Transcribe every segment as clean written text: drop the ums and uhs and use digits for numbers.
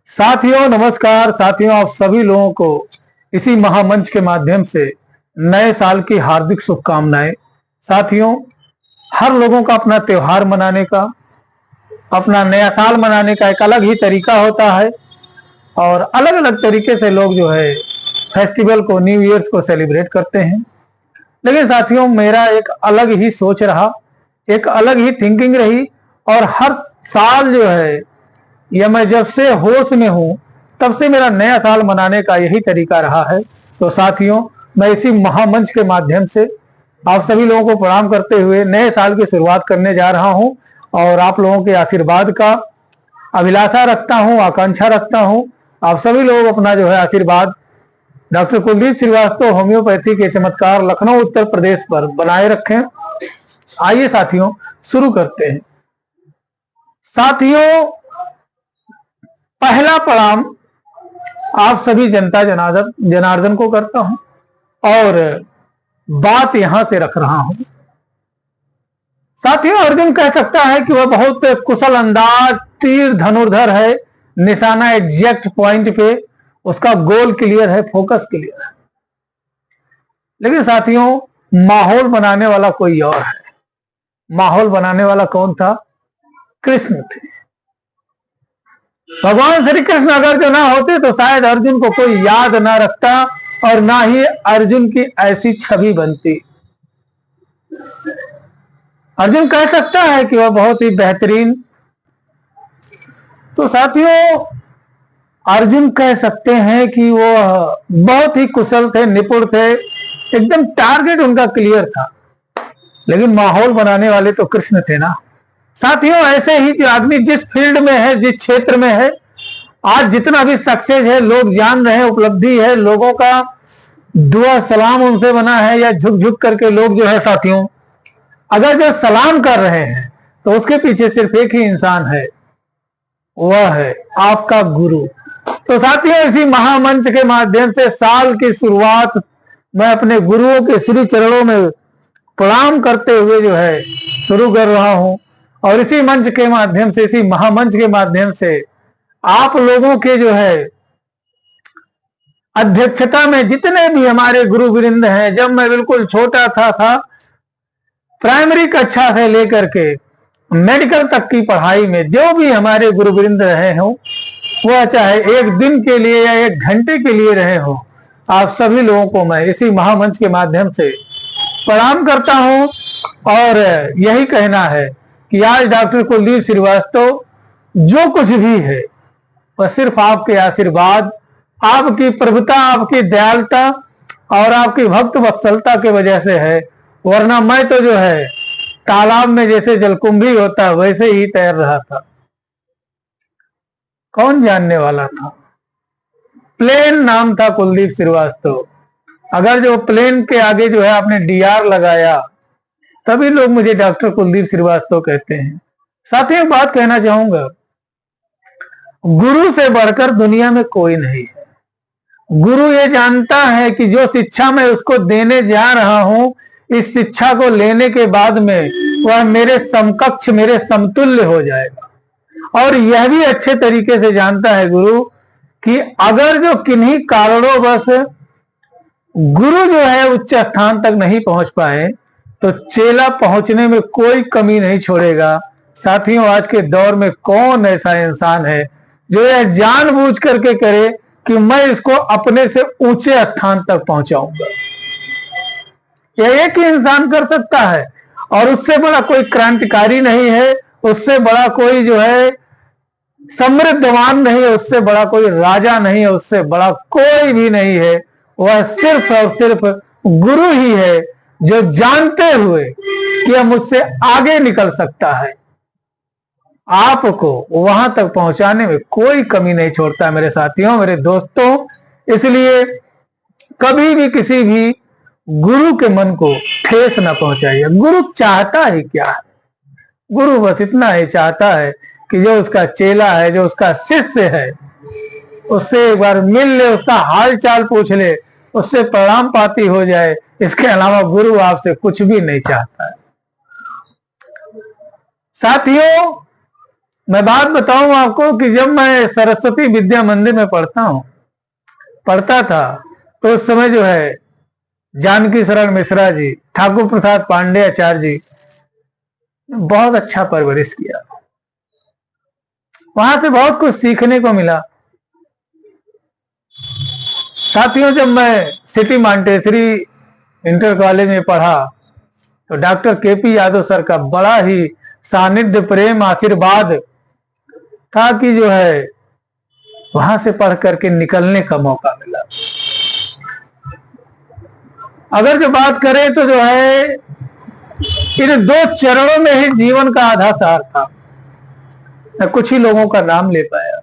साथियों नमस्कार। साथियों आप सभी लोगों को इसी महामंच के माध्यम से नए साल की हार्दिक शुभकामनाएं। साथियों हर लोगों का अपना त्योहार मनाने का, अपना नया साल मनाने का एक अलग ही तरीका होता है और अलग अलग तरीके से लोग जो है फेस्टिवल को, न्यू ईयर्स को सेलिब्रेट करते हैं। लेकिन साथियों मेरा एक अलग ही सोच रहा, एक अलग ही थिंकिंग रही और हर साल जो है या मैं जब से होश में हूं तब से मेरा नया साल मनाने का यही तरीका रहा है। तो साथियों मैं इसी महामंच के माध्यम से आप सभी लोगों को प्रणाम करते हुए नए साल की शुरुआत करने जा रहा हूं और आप लोगों के आशीर्वाद का अभिलाषा रखता हूं, आकांक्षा रखता हूं। आप सभी लोग अपना जो है आशीर्वाद डॉक्टर कुलदीप श्रीवास्तव होम्योपैथी के चमत्कार लखनऊ उत्तर प्रदेश पर बनाए रखें। आइए साथियों शुरू करते हैं। साथियों पहला प्रणाम आप सभी जनता जनार्दन को करता हूं और बात यहां से रख रहा हूं। साथियों अर्जुन कह सकता है कि वह बहुत कुशल अंदाज, तीर धनुर्धर है, निशाना एग्जैक्ट पॉइंट पे, उसका गोल क्लियर है, फोकस क्लियर है। लेकिन साथियों माहौल बनाने वाला कोई और है। माहौल बनाने वाला कौन था? कृष्ण थे। भगवान श्री कृष्ण अगर जो ना होते तो शायद अर्जुन को कोई याद ना रखता और ना ही अर्जुन की ऐसी छवि बनती। अर्जुन कह सकता है कि वह बहुत ही बेहतरीन, तो साथियों अर्जुन कह सकते हैं कि वो बहुत ही कुशल थे, निपुण थे, एकदम टारगेट उनका क्लियर था। लेकिन माहौल बनाने वाले तो कृष्ण थे ना। साथियों ऐसे ही जो आदमी जिस फील्ड में है, जिस क्षेत्र में है, आज जितना भी सक्सेस है, लोग जान रहे हैं, उपलब्धि है, लोगों का दुआ सलाम उनसे बना है या झुक झुक करके लोग जो है साथियों अगर जो सलाम कर रहे हैं तो उसके पीछे सिर्फ एक ही इंसान है, वह है आपका गुरु। तो साथियों इसी महामंच के माध्यम से साल की शुरुआत मैं अपने गुरुओं के श्री चरणों में प्रणाम करते हुए जो है शुरू कर रहा हूं और इसी मंच के माध्यम से, इसी महामंच के माध्यम से आप लोगों के जो है अध्यक्षता में जितने भी हमारे गुरु वृंद हैं, जब मैं बिल्कुल छोटा था प्राइमरी कक्षा से लेकर के मेडिकल तक की पढ़ाई में जो भी हमारे गुरु वृंद रहे हों, वह चाहे एक दिन के लिए या एक घंटे के लिए रहे हो, आप सभी लोगों को मैं इसी महामंच के माध्यम से प्रणाम करता हूं और यही कहना है कि आज डॉक्टर कुलदीप श्रीवास्तव जो कुछ भी है वह सिर्फ आपके आशीर्वाद, आपकी प्रभुता, आपकी दयालुता और आपकी भक्त वत्सलता के वजह से है। वरना मैं तो जो है तालाब में जैसे जलकुंभी होता वैसे ही तैर रहा था। कौन जानने वाला था? प्लेन नाम था कुलदीप श्रीवास्तव। अगर जो प्लेन के आगे जो है आपने डीआर लगाया तभी लोग मुझे डॉक्टर कुलदीप श्रीवास्तव कहते हैं। साथ ही एक बात कहना चाहूंगा, गुरु से बढ़कर दुनिया में कोई नहीं है। गुरु ये जानता है कि जो शिक्षा मैं उसको देने जा रहा हूं, इस शिक्षा को लेने के बाद में वह मेरे समकक्ष, मेरे समतुल्य हो जाएगा। और यह भी अच्छे तरीके से जानता है गुरु कि अगर जो किन्हीं कारणों बस गुरु जो है उच्च स्थान तक नहीं पहुंच पाए तो चेला पहुंचने में कोई कमी नहीं छोड़ेगा। साथियों आज के दौर में कौन ऐसा इंसान है जो यह जानबूझ करके करे कि मैं इसको अपने से ऊंचे स्थान तक पहुंचाऊंगा? यह एक ही इंसान कर सकता है और उससे बड़ा कोई क्रांतिकारी नहीं है, उससे बड़ा कोई जो है समृद्धवान नहीं है, उससे बड़ा कोई राजा नहीं है, उससे बड़ा कोई भी नहीं है। वह सिर्फ और सिर्फ गुरु ही है जो जानते हुए कि वह मुझसे आगे निकल सकता है, आपको वहां तक पहुंचाने में कोई कमी नहीं छोड़ता मेरे साथियों, मेरे दोस्तों। इसलिए कभी भी किसी भी गुरु के मन को ठेस न पहुंचाइए। गुरु चाहता ही क्या है? गुरु बस इतना ही चाहता है कि जो उसका चेला है, जो उसका शिष्य है, उससे एक बार मिल ले, उसका हाल चाल पूछ ले, उससे प्रणाम पाती हो जाए। इसके अलावा गुरु आपसे कुछ भी नहीं चाहता है। साथियों मैं बात बताऊं आपको कि जब मैं सरस्वती विद्या मंदिर में पढ़ता था, तो उस समय जो है जानकी शरण मिश्रा जी, ठाकुर प्रसाद पांडे आचार्य जी, बहुत अच्छा परवरिश किया। वहां से बहुत कुछ सीखने को मिला। साथियों, जब मैं सिटी मॉन्टेसरी इंटर कॉलेज में पढ़ा तो डॉक्टर केपी यादव सर का बड़ा ही सानिध्य, प्रेम, आशीर्वाद था कि जो है वहां से पढ़ करके निकलने का मौका मिला। अगर जो बात करें तो जो है इन 2 चरणों में ही जीवन का आधा सार था। मैं कुछ ही लोगों का नाम ले पाया,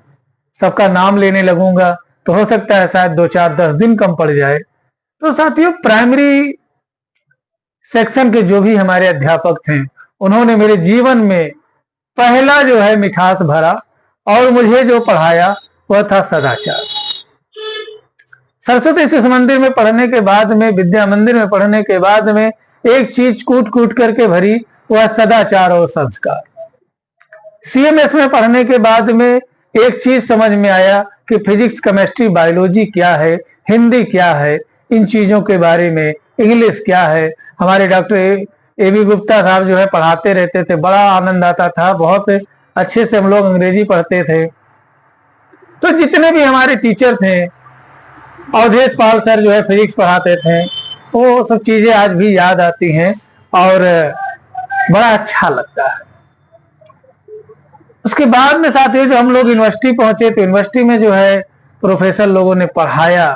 सबका नाम लेने लगूंगा तो हो सकता है शायद 2, 4, 10 दिन कम पड़ जाए। तो साथियों, प्राइमरी सेक्शन के जो भी हमारे अध्यापक थे, उन्होंने मेरे जीवन में पहला जो है मिठास भरा, और मुझे जो पढ़ाया वह था सदाचार। सरस्वती शिशु मंदिर में पढ़ने के बाद में, विद्या मंदिर में पढ़ने के बाद में एक चीज कूट कूट करके भरी, वह सदाचार और संस्कार। सीएमएस में पढ़ने के बाद में एक चीज समझ में आया कि फिजिक्स, केमिस्ट्री, बायोलॉजी क्या है, हिंदी क्या है, इन चीजों के बारे में, इंग्लिश क्या है। हमारे डॉक्टर एबी गुप्ता साहब जो है पढ़ाते रहते थे, बड़ा आनंद आता था, बहुत अच्छे से हम लोग अंग्रेजी पढ़ते थे। तो जितने भी हमारे टीचर थे, अवधेश पाल सर जो है फिजिक्स पढ़ाते थे, वो सब चीजें आज भी याद आती हैं और बड़ा अच्छा लगता है। उसके बाद में साथियों, जो हम लोग यूनिवर्सिटी पहुंचे तो यूनिवर्सिटी में जो है प्रोफेसर लोगों ने पढ़ाया,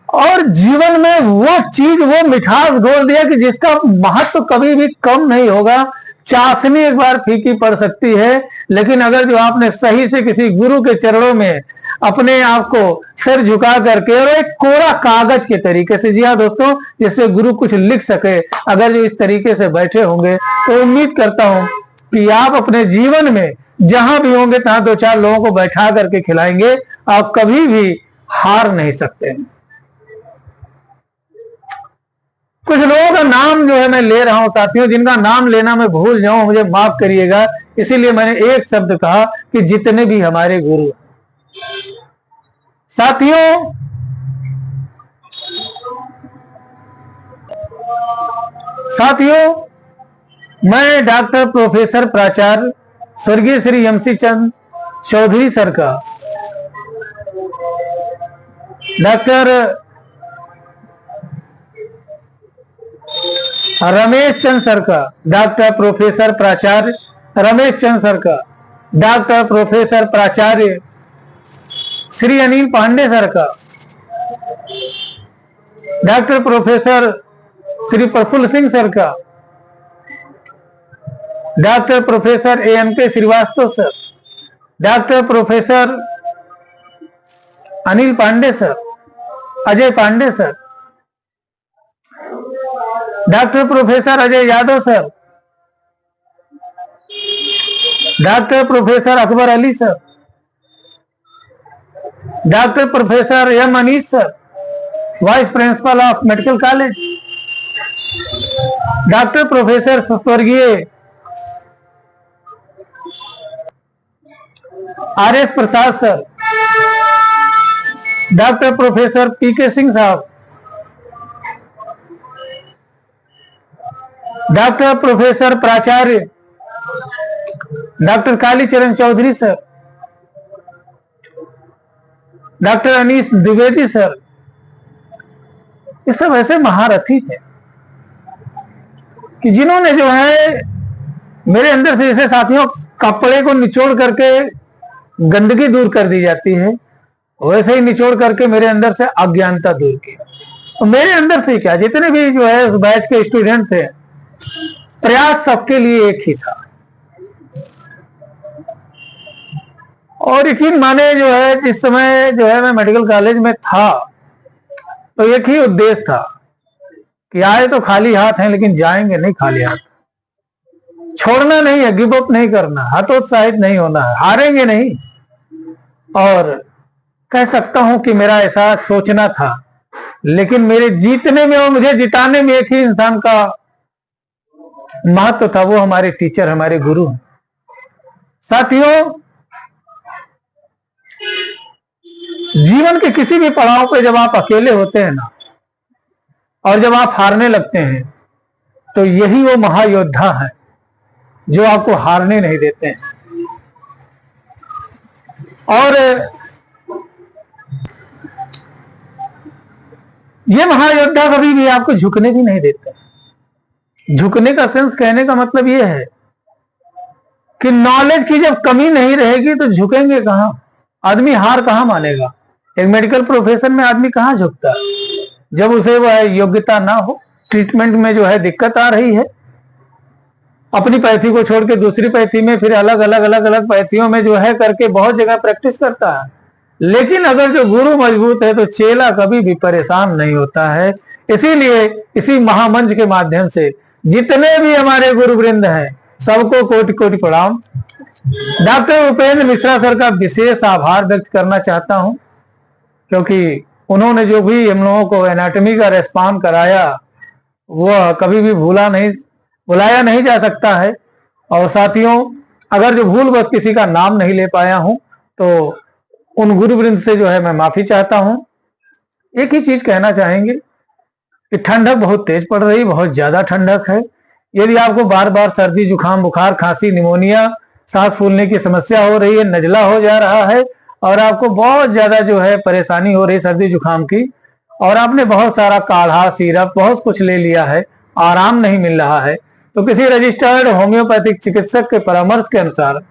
और जीवन में वो चीज, वो मिठास घोल दिया कि जिसका महत्व कभी भी कम नहीं होगा। चाशनी एक बार फीकी पड़ सकती है, लेकिन अगर जो आपने सही से किसी गुरु के चरणों में अपने आप को सिर झुका करके, और एक कोरा कागज के तरीके से, जी हाँ दोस्तों, जिसपे गुरु कुछ लिख सके, अगर जो इस तरीके से बैठे होंगे तो उम्मीद करता हूं कि आप अपने जीवन में जहां भी होंगे तहां 2, 4 लोगों को बैठा करके खिलाएंगे। आप कभी भी हार नहीं सकते। कुछ लोगों का नाम जो है मैं ले रहा हूं साथियों, जिनका नाम लेना मैं भूल जाऊं, मुझे माफ करिएगा। इसीलिए मैंने एक शब्द कहा कि जितने भी हमारे गुरु। साथियों, मैं डॉक्टर प्रोफेसर प्राचार्य स्वर्गीय श्री MC चंद चौधरी सर का, डॉक्टर रमेश चंद सर का, डॉक्टर प्रोफेसर प्राचार्य रमेश चंद सर का, डॉक्टर प्रोफेसर प्राचार्य श्री अनिल पांडे सर का, doctor professor Shri Prafulla Singh sir का, doctor professor AM Srivastava sir, doctor professor Anil Pandey sir, Ajay Pandey sir, doctor professor Ajay Yadav sir, doctor professor Akbar Ali sir, doctor professor M Anees sir, vice principal of medical college, doctor professor स्वर्गीय RS Prasad sir, doctor professor PK Singh साहब, doctor professor प्राचार्य doctor Kalicharan Chaudhary sir, doctor Anees Dwivedi sir, ये सब ऐसे महारथी थे कि जिन्होंने जो है मेरे अंदर से, जैसे साथियों कपड़े को निचोड़ करके गंदगी दूर कर दी जाती है, वैसे ही निचोड़ करके मेरे अंदर से अज्ञानता दूर की। तो मेरे अंदर से क्या, जितने भी जो है उस बैच के स्टूडेंट थे, प्रयास सबके लिए एक ही था। और यकीन माने जो है, जिस समय जो है मैं मेडिकल कॉलेज में था, तो एक ही उद्देश्य था कि आए तो खाली हाथ हैं, लेकिन जाएंगे नहीं खाली हाथ। छोड़ना नहीं है, गिव अप नहीं करना, हतोत्साहित नहीं होना है, हारेंगे नहीं। और कह सकता हूं कि मेरा ऐसा सोचना था, लेकिन मेरे जीतने में और मुझे जिताने में एक ही इंसान का महत्व था, वो हमारे टीचर, हमारे गुरु। साथियों, जीवन के किसी भी पड़ाव पे जब आप अकेले होते हैं ना, और जब आप हारने लगते हैं, तो यही वो महायोद्धा है जो आपको हारने नहीं देते हैं। और ये महायोद्धा कभी भी आपको झुकने भी नहीं देते। झुकने का सेंस कहने का मतलब ये है कि नॉलेज की जब कमी नहीं रहेगी तो झुकेंगे कहां, आदमी हार कहां मानेगा। एक मेडिकल प्रोफेशन में आदमी कहां झुकता है जब उसे वह योग्यता ना हो, ट्रीटमेंट में जो है दिक्कत आ रही है, अपनी पैथी को छोड़ के दूसरी पैथी में, फिर अलग अलग पैथियों में जो है करके बहुत जगह प्रैक्टिस करता है। लेकिन अगर जो गुरु मजबूत है तो चेला कभी भी परेशान नहीं होता है। इसीलिए इसी महामंच के माध्यम से जितने भी हमारे गुरुवृंद हैं सबको कोटि कोटि प्रणाम। डॉक्टर उपेंद्र मिश्रा सर का विशेष आभार व्यक्त करना चाहता हूं, क्योंकि उन्होंने जो भी हम लोगों को एनाटॉमी का रेस्पॉन्स कराया वह कभी भी भुलाया नहीं जा सकता है। और साथियों, अगर जो भूलवश किसी का नाम नहीं ले पाया हूं तो उन गुरुवृंद से जो है मैं माफी चाहता हूं। एक ही चीज कहना चाहेंगे कि ठंडक बहुत तेज पड़ रही, बहुत ज्यादा ठंडक है। यदि आपको बार बार सर्दी, जुकाम, बुखार, खांसी, निमोनिया, सांस फूलने की समस्या हो रही है, नजला हो जा रहा है और आपको बहुत ज्यादा जो है परेशानी हो रही है सर्दी जुकाम की, और आपने बहुत सारा काढ़ा, सिरप, बहुत कुछ ले लिया है, आराम नहीं मिल रहा है, तो किसी रजिस्टर्ड होम्योपैथिक चिकित्सक के परामर्श के अनुसार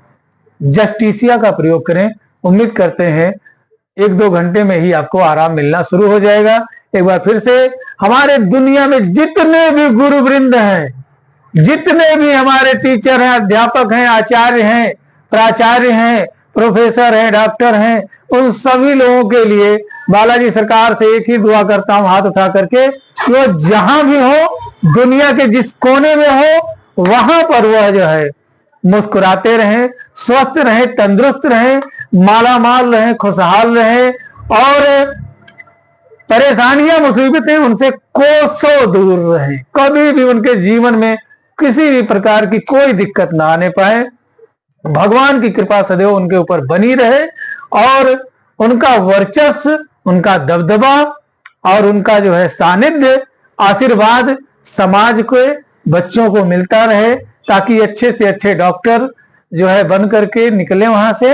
जस्टिसिया का प्रयोग करें। उम्मीद करते हैं 1-2 घंटे में ही आपको आराम मिलना शुरू हो जाएगा। एक बार फिर से हमारे दुनिया में जितने भी गुरुवृंद हैं, जितने भी हमारे टीचर हैं, अध्यापक हैं, आचार्य हैं, प्राचार्य हैं, प्रोफेसर हैं, डॉक्टर हैं, उन सभी लोगों के लिए बालाजी सरकार से एक ही दुआ करता हूं हाथ उठा करके, वो जहां भी हो, दुनिया के जिस कोने में हो, वहां पर वह जो है मुस्कुराते रहें, स्वस्थ रहें, तंदुरुस्त रहें, मालामाल रहें, खुशहाल रहें, और परेशानियां, मुसीबतें उनसे कोसों दूर रहें। कभी भी उनके जीवन में किसी भी प्रकार की कोई दिक्कत ना आने पाए। भगवान की कृपा सदैव उनके ऊपर बनी रहे और उनका वर्चस्व, उनका दबदबा और उनका जो है सानिध्य, आशीर्वाद समाज के बच्चों को मिलता रहे, ताकि अच्छे से अच्छे डॉक्टर जो है बन करके निकले वहां से।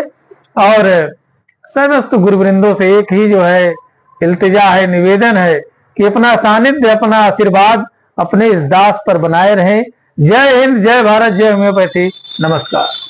और समस्त गुरुवृंदों से एक ही जो है इल्तिजा है, निवेदन है कि अपना सानिध्य, अपना आशीर्वाद अपने इस दास पर बनाए रहें। जय हिंद, जय भारत, जय होम्योपैथी। नमस्कार।